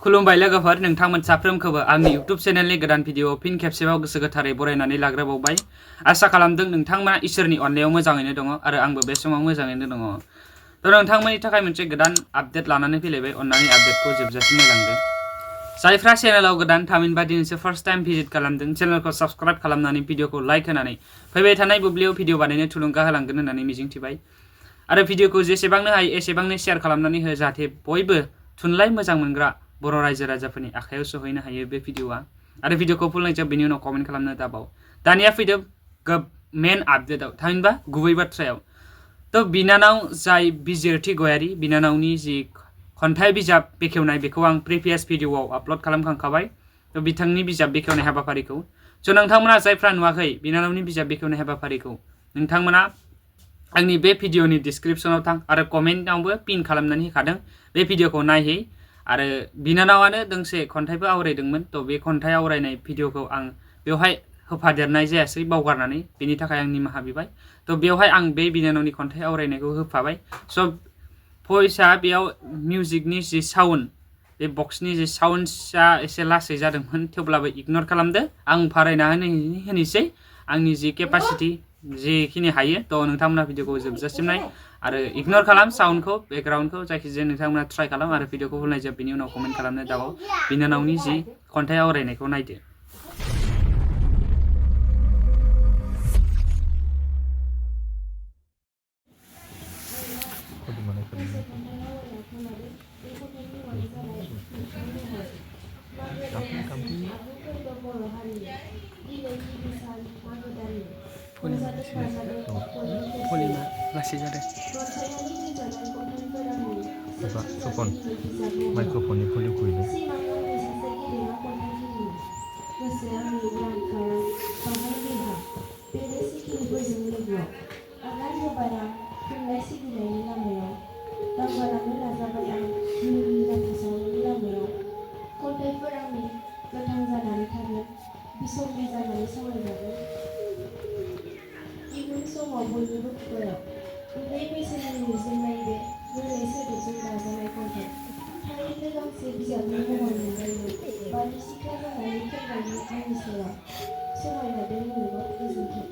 खुलुमबाय लोगोफोर नोंथांमोन साफ्रोमखौबो आंनि YouTube चेनेलनि गोदान भिडिअ फिन खेबसेबाव गोसो गोथारै बरायनानै लाग्रोबावबाय। आसा खालामदों नोंथांमोना इसोरनि अननायाव मोजाङैनो दङ आरो आंबो बे समाव मोजाङैनो दङ। नोंथांमोननि थाखाय मोनसे गोदान आपडेट लानानै फैलायबाय। अन्नानै आपडेटखौ जोबजासिम नायलांदो। जायफ्रा चेनेलाव गोदान थामहिनबा दिनैसो फार्स्ट टाइम भिजिट खालामदों चेनेलखौ साबस्क्राइब खालामनानै भिडिअखौ लाइक होनानै फैबाय थानाय बुब्लियाव भिडिअ बानायनो थुलुंगा होलांगोन होननानै मिजिंथिबाय। आरो भिडिअखौ जेसेबांनो हायो एसेबांनो शेयार खालामनानै हो जाहाथे बयबो थुनलाइ मोजां मोनग्रा बर' रायजो राजाफोरनि आखायाव सहैनो हायो बे भिडिअआ। आरो भिडिअखौ फुल नायजोब बेनि उनाव कमेन्ट खालामनो दाबाव। दानिया फैदो मेन आपडेटआव थामहिनबा गुबै बाथ्रायाव। बिनानाव जाय बिजिरथि गयारि बिनानावनि जि खन्थाइ बिजाब बेखेवनाय बेखौ आं प्रिभियास भिडिअआव आपल'ड खालामखांखाबाय। बिथांनि बिजाब बेखेवनाय हाबाफारिखौ नोंथांमोना जायफ्रा नुवाखै बिनानावनि बिजाब बेखेवनाय हाबाफारिखौ नोंथांमोना आंनि बे भिडिअनि डिसक्रिपसनाव थां आरो कमेन्टआवबो पिन खालामनानै होखादों बे भिडिअखौ नायहै। आरो बिनानावानो दोंसे खन्थाइबो आवरायदोंमोन। बे खन्थाइ आवरायनाय भिडिअखौ आं बेवहाय होफादेरनाय जायासै बावगारनानै, बेनि थाखाय आं निमाहा बिबाय। बेवहाय आं बे बिनानावनि खन्थाइ आवरायनायखौ होफाबाय। भइसआ बेयाव मिउजिकनि जि साउन्ड बे बक्सनि जि साउन्डआ एसे लासै जादोंमोन, थेवब्लाबो इगनर खालामदो। आं फारायना होनोसै आंनि जि केपासिटि जेखिनि हायो। नोंथांमोना भिडिअखौ जोबजासिम नाय आरो इगनर खालाम साउन्डखौ बेकग्राउन्डखौ जायखिजाया नोंथांमोना ट्राइ खालाम आरो भिडिअखौ फुल नायजोब बेनि उनाव कमेन्ट खालामनो दाबाव। बिनानावनि जि खन्थाइ आवरायनायखौ नायदो। भलिउमा लासै जादों। सपन माइक्र'फननि भलिउमखौ होदो। इयुन समाव बयनिबो खुगायाव उन्दै बैसोनि लिरजेननाय बे गोरलै सोदोबजों दाजानाय खन्थाइ थारैनो गांसे बिजाबनि महर मोनलायनो बारि सिख्ला जानानै फैनायनि आंनि सायाव समायना बे मुलुगाव गोजोन्थों।